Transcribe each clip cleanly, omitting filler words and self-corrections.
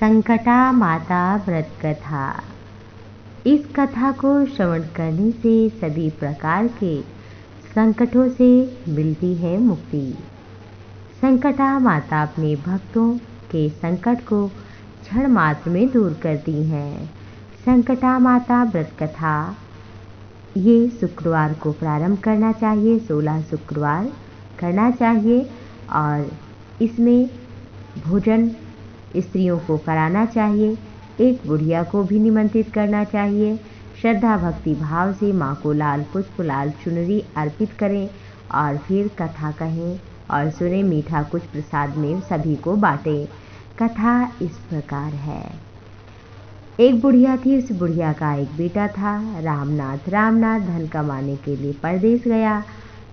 संकटा माता व्रत कथा। इस कथा को श्रवण करने से सभी प्रकार के संकटों से मिलती है मुक्ति। संकटा माता अपने भक्तों के संकट को क्षण मात्र में दूर करती हैं। संकटा माता व्रत कथा ये शुक्रवार को प्रारंभ करना चाहिए, 16 शुक्रवार करना चाहिए और इसमें भोजन स्त्रियों को कराना चाहिए। एक बुढ़िया को भी निमंत्रित करना चाहिए। श्रद्धा भक्ति भाव से माँ को लाल पुष्प लाल चुनरी अर्पित करें और फिर कथा कहें और सुने। मीठा कुछ प्रसाद में सभी को बांटें। कथा इस प्रकार है। एक बुढ़िया थी, उस बुढ़िया का एक बेटा था। रामनाथ धन कमाने के लिए परदेश गया।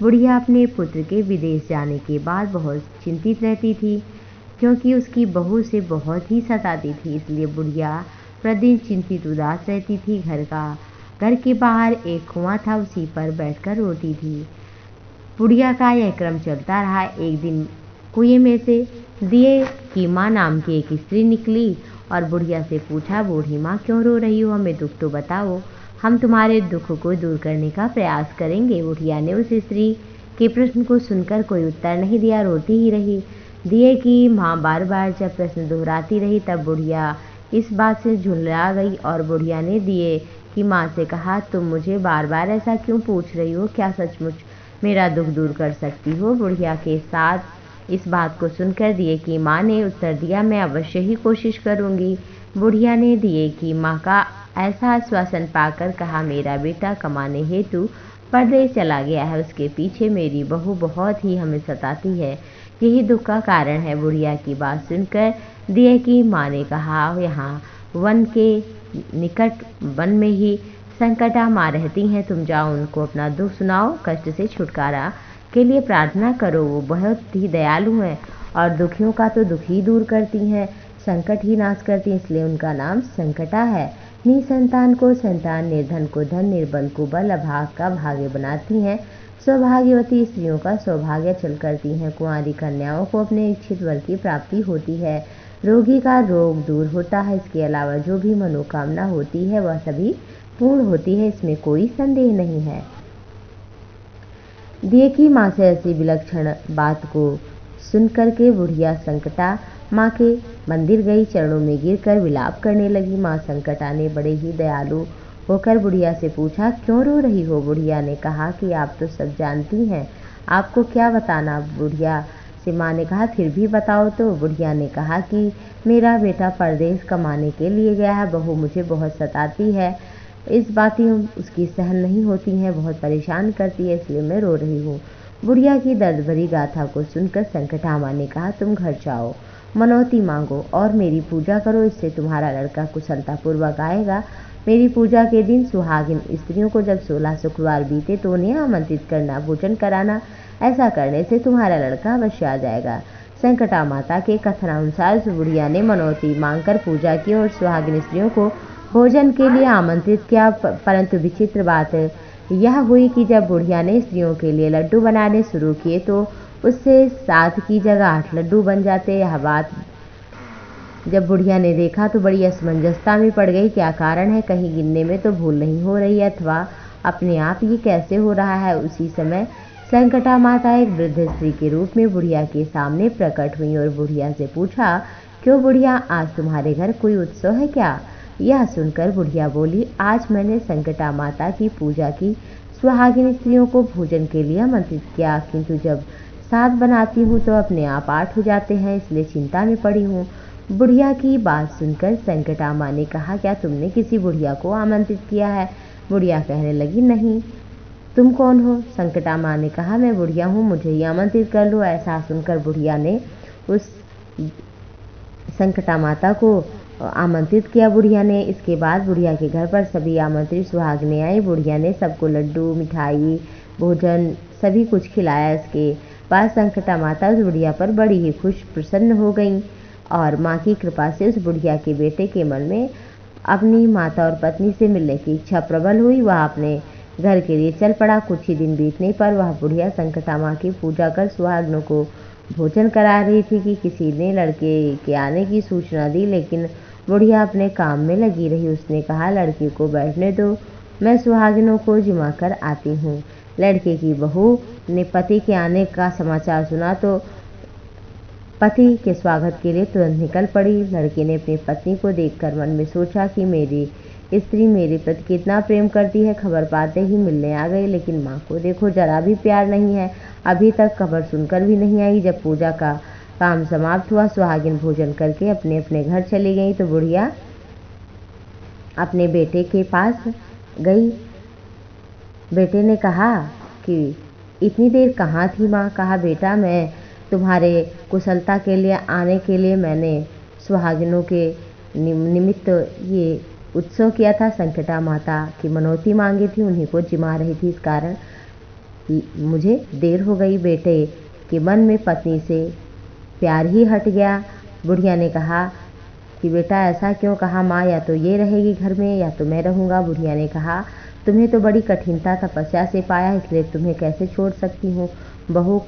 बुढ़िया अपने पुत्र के विदेश जाने के बाद बहुत चिंतित रहती थी, क्योंकि उसकी बहू से बहुत ही सताती थी। इसलिए बुढ़िया प्रतिदिन चिंतित उदास रहती थी। घर के बाहर एक कुआं था, उसी पर बैठकर रोती थी। बुढ़िया का यह क्रम चलता रहा। एक दिन कुएं में से दिए की माँ नाम की एक स्त्री निकली और बुढ़िया से पूछा, बूढ़ी माँ क्यों रो रही हो? हमें दुख तो बताओ, हम तुम्हारे दुख को दूर करने का प्रयास करेंगे। बुढ़िया ने उस स्त्री के प्रश्न को सुनकर कोई उत्तर नहीं दिया, रोती ही रही। दिए की माँ बार बार जब प्रश्न दोहराती रही, तब बुढ़िया इस बात से झुंझला गई और बुढ़िया ने दिए की माँ से कहा, तुम मुझे बार बार ऐसा क्यों पूछ रही हो? क्या सचमुच मेरा दुख दूर कर सकती हो? बुढ़िया के साथ इस बात को सुनकर दिए की माँ ने उत्तर दिया, मैं अवश्य ही कोशिश करूँगी। बुढ़िया ने दिए की माँ का ऐसा आश्वासन पाकर कहा, मेरा बेटा कमाने हेतु परदेश चला गया है। उसके पीछे मेरी बहू बहुत ही हमें सताती है, यही दुख का कारण है। बुढ़िया की बात सुनकर दिए की माँ ने कहा, यहाँ वन के निकट वन में ही संकटा माँ रहती हैं, तुम जाओ उनको अपना दुख सुनाओ, कष्ट से छुटकारा के लिए प्रार्थना करो। वो बहुत ही दयालु हैं और दुखियों का तो दुख ही दूर करती हैं, संकट ही नाश करती हैं, इसलिए उनका नाम संकटा है। निसंतान को संतान, निर्धन को धन, निर्बल को बल, अभाग का भाग्य बनाती हैं। सौभाग्यवती स्त्रियों का सौभाग्य चल करती हैं। कुंवारी कन्याओं को अपने इच्छित वर की प्राप्ति होती है। रोगी का रोग दूर होता है। इसके अलावा जो भी मनोकामना होती है वह सभी पूर्ण होती है, इसमें कोई संदेह नहीं है। दिए की माँ से ऐसी विलक्षण बात को सुन करके बुढ़िया संकटा माँ के मंदिर गई, चरणों में गिरकर विलाप करने लगी। माँ संकटा ने बड़े ही दयालु होकर बुढ़िया से पूछा, क्यों रो रही हो? बुढ़िया ने कहा कि आप तो सब जानती हैं, आपको क्या बताना? बुढ़िया से माँ ने कहा, फिर भी बताओ तो। बुढ़िया ने कहा कि मेरा बेटा परदेश कमाने के लिए गया है, बहू मुझे बहुत सताती है, इस बातें उसकी सहन नहीं होती हैं, बहुत परेशान करती है, इसलिए मैं रो रही हूँ। बुढ़िया की दर्द भरी गाथा को सुनकर संकटा माँ ने कहा, तुम घर जाओ, मनौती मांगो और मेरी पूजा करो, इससे तुम्हारा लड़का कुशलतापूर्वक आएगा। मेरी पूजा के दिन सुहागिन स्त्रियों को जब 16 शुक्रवार बीते तो उन्हें आमंत्रित करना, भोजन कराना, ऐसा करने से तुम्हारा लड़का अवश्य आ जाएगा। संकटा माता के कथनानुसार बुढ़िया ने मनौती मांगकर पूजा की और सुहागिन स्त्रियों को भोजन के लिए आमंत्रित किया। परंतु विचित्र बात यह हुई कि जब बुढ़िया ने स्त्रियों के लिए लड्डू बनाने शुरू किए तो उससे 7 की जगह 8 लड्डू बन जाते। यह बात जब बुढ़िया ने देखा तो बड़ी असमंजसता में पड़ गई। क्या कारण है? कहीं गिनने में तो भूल नहीं हो रही है, अथवा अपने आप ये कैसे हो रहा है? उसी समय संकटा माता एक वृद्ध स्त्री के रूप में बुढ़िया के सामने प्रकट हुई और बुढ़िया से पूछा, क्यों बुढ़िया, आज तुम्हारे घर कोई उत्सव है क्या? यह सुनकर बुढ़िया बोली, आज मैंने संकटा माता की पूजा की, सुहागिन स्त्रियों को भोजन के लिए आमंत्रित किया, किंतु जब 7 बनाती हूँ तो अपने आप 8 हो जाते हैं, इसलिए चिंता में पड़ी हूँ। बुढ़िया की बात सुनकर संकटा माँ ने कहा, क्या तुमने किसी बुढ़िया को आमंत्रित किया है? बुढ़िया कहने लगी, नहीं। तुम कौन हो? संकटा माँ ने कहा, मैं बुढ़िया हूँ, मुझे ही आमंत्रित कर लो। ऐसा सुनकर बुढ़िया ने उस संकटा माता को आमंत्रित किया। बुढ़िया ने इसके बाद बुढ़िया के घर पर सभी आमंत्रित सुहागिनें आई। बुढ़िया ने सबको लड्डू, मिठाई, भोजन सभी कुछ खिलाया। इसके बाद संकटा माता उस बुढ़िया पर बड़ी ही खुश प्रसन्न हो गई और माँ की कृपा से उस बुढ़िया के बेटे के मन में अपनी माता और पत्नी से मिलने की इच्छा प्रबल हुई। वह अपने घर के लिए चल पड़ा। कुछ ही दिन बीतने पर वह बुढ़िया संकटा माँ की पूजा कर सुहागिनों को भोजन करा रही थी कि किसी ने लड़के के आने की सूचना दी, लेकिन बुढ़िया अपने काम में लगी रही। उसने कहा, लड़के को बैठने दो, मैं सुहागिनों को जिमा कर आती हूँ। लड़के की बहू ने पति के आने का समाचार सुना तो पति के स्वागत के लिए तुरंत निकल पड़ी। लड़के ने अपनी पत्नी को देखकर मन में सोचा कि मेरी स्त्री मेरे प्रति कितना प्रेम करती है। खबर पाते ही मिलने आ गई, लेकिन माँ को देखो जरा भी प्यार नहीं है। अभी तक खबर सुनकर भी नहीं आई। जब पूजा का काम समाप्त हुआ, सुहागिन भोजन करके अपने अपने घर चली गई तो बुढ़िया अपने बेटे के पास गई। बेटे ने कहा कि इतनी देर कहाँ थी माँ? कहा, बेटा मैं तुम्हारे कुशलता के लिए आने के लिए मैंने सुहागिनों के निमित्त ये उत्सव किया था। संकटा माता की मनौती मांगी थी, उन्हीं को जिमा रही थी, इस कारण मुझे देर हो गई। बेटे के मन में पत्नी से प्यार ही हट गया। बुढ़िया ने कहा कि बेटा ऐसा क्यों? कहा, माँ या तो ये रहेगी घर में या तो मैं रहूँगा। बुढ़िया ने कहा, तुम्हें तो बड़ी कठिनता तपस्या से पाया, इसलिए तुम्हें कैसे छोड़ सकती हूँ। बहू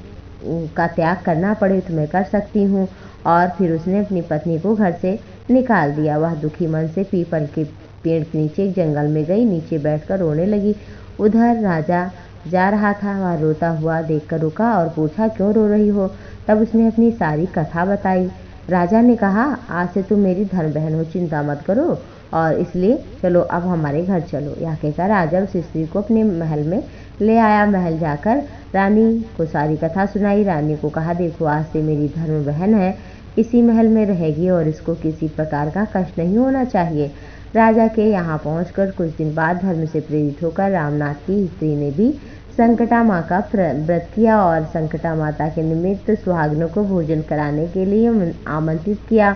का त्याग करना पड़े तो मैं कर सकती हूँ। और फिर उसने अपनी पत्नी को घर से निकाल दिया। वह दुखी मन से पीपल के पेड़ के नीचे एक जंगल में गई। नीचे बैठकर रोने लगी। उधर राजा जा रहा था, वह रोता हुआ देखकर रुका और पूछा, क्यों रो रही हो? तब उसने अपनी सारी कथा बताई। राजा ने कहा, आज से तुम मेरी धर्म बहन हो, चिंता मत करो, और इसलिए चलो अब हमारे घर चलो। यह कहकर राजा उस स्त्री को अपने महल में ले आया। महल जाकर रानी को सारी कथा सुनाई। रानी को कहा, देखो आज से मेरी धर्म बहन है, इसी महल में रहेगी और इसको किसी प्रकार का कष्ट नहीं होना चाहिए। राजा के यहाँ पहुंचकर कुछ दिन बाद धर्म से प्रेरित होकर रामनाथ की स्त्री ने भी संकटा माँ का व्रत किया और संकटा माता के निमित्त सुहागिनों को भोजन कराने के लिए आमंत्रित किया।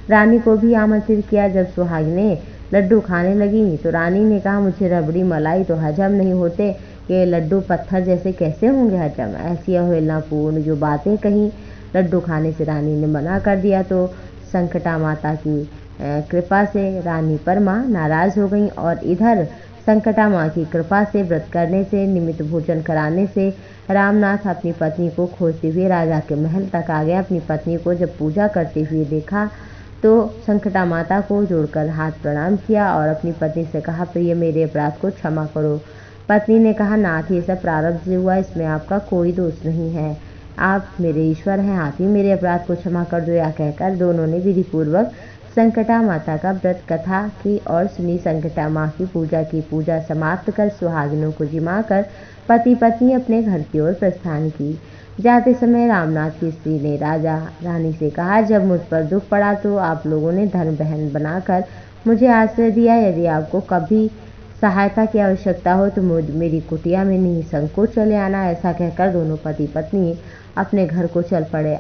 रानी को भी आमंत्रित किया। जब सुहागिनें लड्डू खाने लगी तो रानी ने कहा, मुझे रबड़ी मलाई तो हजम नहीं होते, ये लड्डू पत्थर जैसे कैसे होंगे हजम? ऐसी अवहेलनापूर्ण जो बातें कहीं। लड्डू खाने से रानी ने मना कर दिया तो संकटा माता की कृपा से रानी परमा नाराज हो गई। और इधर संकटा माँ की कृपा से व्रत करने से, निमित्त भोजन कराने से रामनाथ अपनी पत्नी को खोजते हुए राजा के महल तक आ गया। अपनी पत्नी को जब पूजा करते हुए देखा तो संकटा माता को जोड़कर हाथ प्रणाम किया और अपनी पत्नी से कहा, प्रिय मेरे अपराध को क्षमा करो। पत्नी ने कहा, नाथ ये सब प्रारब्ध से हुआ, इसमें आपका कोई दोष नहीं है, आप मेरे ईश्वर हैं, आप ही मेरे अपराध को क्षमा कर दो। या कहकर दोनों ने विधिपूर्वक संकटा माता का व्रत कथा की और सुनी। संकटा माँ की पूजा समाप्त कर सुहागिनों को जिमा कर पति पत्नी अपने घर की ओर प्रस्थान की। जाते समय रामनाथ की स्त्री ने राजा रानी से कहा, जब मुझ पर दुख पड़ा तो आप लोगों ने धर्म बहन बनाकर मुझे आश्रय दिया। यदि आपको कभी सहायता की आवश्यकता हो तो मेरी कुटिया में निसंकोच चले आना। ऐसा कहकर दोनों पति पत्नी अपने घर को चल पड़े।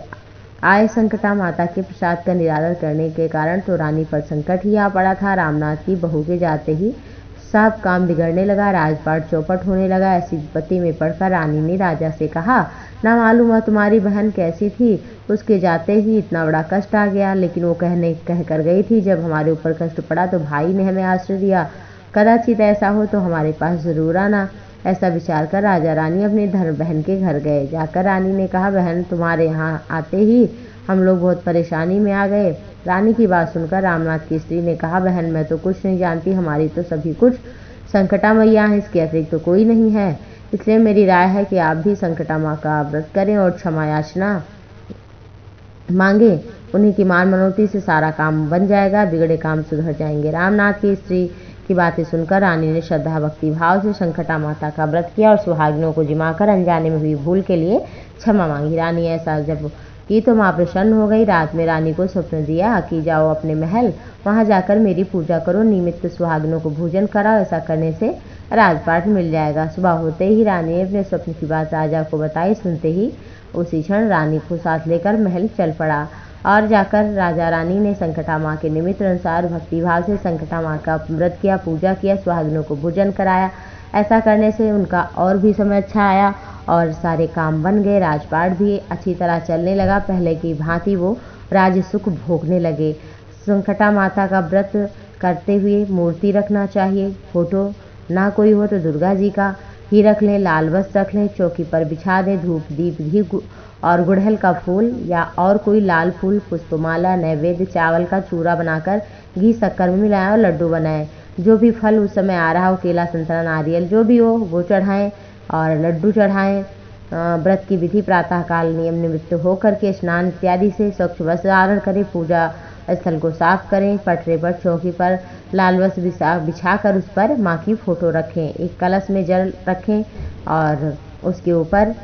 आए संकटा माता के प्रसाद का निरादर करने के कारण तो रानी पर संकट ही आ पड़ा था। रामनाथ की बहू के जाते ही सब काम बिगड़ने लगा, राजपाट चौपट होने लगा। ऐसी विपत्ति में पड़कर रानी ने राजा से कहा, ना मालूम है तुम्हारी बहन कैसी थी, उसके जाते ही इतना बड़ा कष्ट आ गया, लेकिन वो कह कर गई थी, जब हमारे ऊपर कष्ट पड़ा तो भाई ने हमें आश्रय दिया, कदाचित ऐसा हो तो हमारे पास जरूर आना। ऐसा विचार कर राजा रानी अपने धर्म बहन के घर गए। जाकर रानी ने कहा, बहन तुम्हारे यहाँ आते ही हम लोग बहुत परेशानी में आ गए। रानी की बात सुनकर रामनाथ की स्त्री ने कहा, बहन मैं तो कुछ नहीं जानती, हमारी तो सभी कुछ संकटा मैया है, इसके अतिरिक्त तो कोई नहीं है। इसलिए मेरी राय है कि आप भी संकटा माँ का व्रत करें और क्षमा याचना मांगे। उन्हीं की मान मनौती से सारा काम बन जाएगा, बिगड़े काम सुधर जाएंगे। रामनाथ की स्त्री की बातें सुनकर रानी ने श्रद्धा भक्ति भाव से संकटा माता का व्रत किया और सुहागिनों को जिमाकर अनजाने में हुई भूल के लिए क्षमा मांगी। रानी ऐसा जब की तो माँ प्रसन्न हो गई। रात में रानी को स्वप्न दिया कि जाओ अपने महल, वहाँ जाकर मेरी पूजा करो, निमित्त सुहागिनों को भोजन कराओ, ऐसा करने से राजपाट मिल जाएगा। सुबह होते ही रानी ने अपने स्वप्न की बात राजा को बताई। सुनते ही उसी क्षण रानी को साथ लेकर महल चल पड़ा और जाकर राजा रानी ने संकटा माँ के निमित्त अनुसार भक्तिभाव से संकटा माँ का व्रत किया, पूजा किया, सुहागिनों को भोजन कराया। ऐसा करने से उनका और भी समय अच्छा आया और सारे काम बन गए। राजपाट भी अच्छी तरह चलने लगा। पहले की भांति वो राज सुख भोगने लगे। संकटा माता का व्रत करते हुए मूर्ति रखना चाहिए। फोटो ना कोई हो तो दुर्गा जी का ही रख लें, लाल वस्त्र रख लें, चौकी पर बिछा दें, धूप दीप घी और गुड़हल का फूल या और कोई लाल फूल, पुष्पमाला, नैवेद्य, चावल का चूरा बनाकर घी शक्कर में मिलाएं और लड्डू बनाएं। जो भी फल उस समय आ रहा हो, केला, संतरा, नारियल जो भी हो वो चढ़ाएं और लड्डू चढ़ाएं। व्रत की विधि प्रातःकाल नियम निमित्त होकर के स्नान इत्यादि से स्वच्छ वस्त्र धारण करें, पूजा स्थल को साफ करें, पटरे पर चौकी पर लाल वस्त्र बिछाकर उस पर माँ की फोटो रखें, एक कलश में जल रखें और उसके ऊपर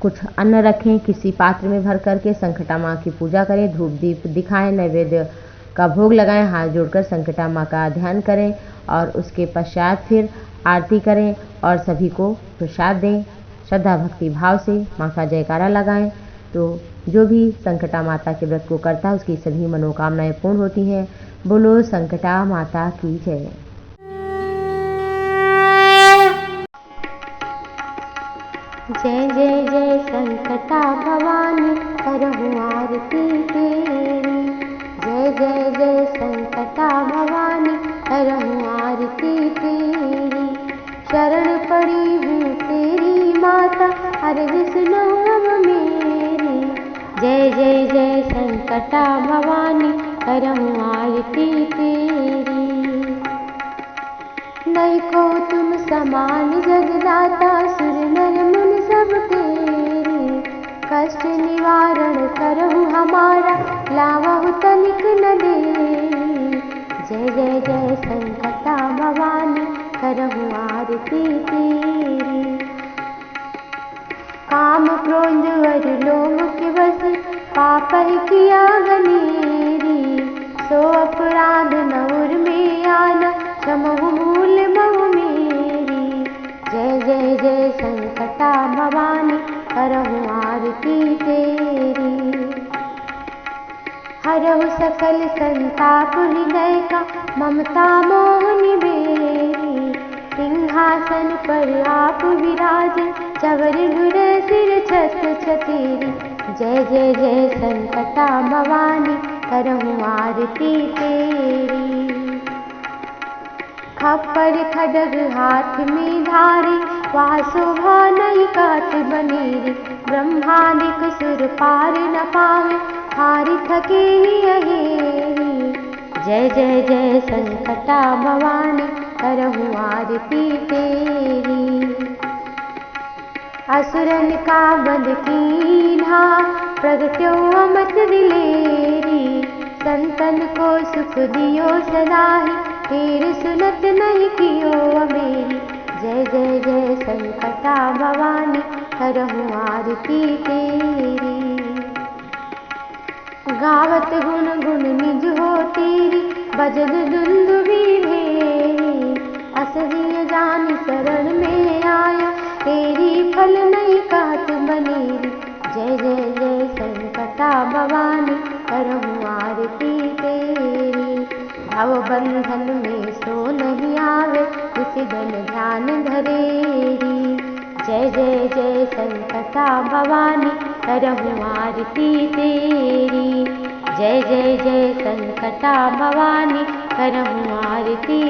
कुछ अन्न रखें, किसी पात्र में भर करके संकटा माँ की पूजा करें, धूप दीप दिखाएं, नैवेद्य का भोग लगाएं, हाथ जोड़कर संकटा माँ का ध्यान करें और उसके पश्चात फिर आरती करें और सभी को प्रसाद दें। श्रद्धा भक्ति भाव से माँ का जयकारा लगाएं तो जो भी संकटा माता के व्रत को करता है उसकी सभी मनोकामनाएं पूर्ण होती हैं। बोलो संकटा माता की जय। जय जय जय संकटा भवानी, करहूँ आरती तेरी। जय जय जय संकटा भवानी, करहूँ आरती तेरी। शरण पड़ी हूँ तेरी माता, अर्ज सुनो अब मेरी। जय जय जय संकटा भवानी, करहूँ आरती तेरी। नहीं को तुम समान जगदाता, सुर नर मुन सब तेरी। कष्ट निवारण करहु हमारा, लावहु तनिक न देरी। जय जय जय संकटा भवानी, करहु आरती तेरी। काम क्रोध वर लोभ के बस, पाप ही किया गनेरी। सो अपराध नौर में आना, क्षमहु भूल बहु मेरी। जय जय जय संकटा भवानी, करहूँ आरती तेरी। हरहु सकल संताप हृदय का, ममता मोह निबेरी। सिंहासन पर आप विराज, चवर गुर सिर छत छतेरी। जय जय जय संकटा भवानी, करहूँ आरती तेरी। खप्पर खड्ग हाथ में धारी, वह शोभा नहीं कहत बनेरी। ब्रह्मादिक सुर पार न पावे, हारि थके ही अहेरी। जय जय जय संकटा भवानी, करहूँ आरती तेरी। असुरन का बंध कीन्हा, प्रगट्यो अमृत दिलेरी। संतन को सुख दियो सदाहि, तेरे सुनत नहीं कियो अमेरी। जय जय जय संकटा भवानी, करहूँ आरती तेरी। गावत गुण गुण निज हो तेरी, बजत दुंदुभी भेरी। असहिय जान शरण में आया, तेरी फल नहीं कहत बनेरी। जय जय जय संकटा भवानी, करहूँ आरती तेरी। भव बंधन में सो नहीं आवे, इस दिन ध्यान धरेरी। जय जय जय संकटा भवानी, करहूँ आरती तेरी। जय जय जय संकटा भवानी, करहूँ आरती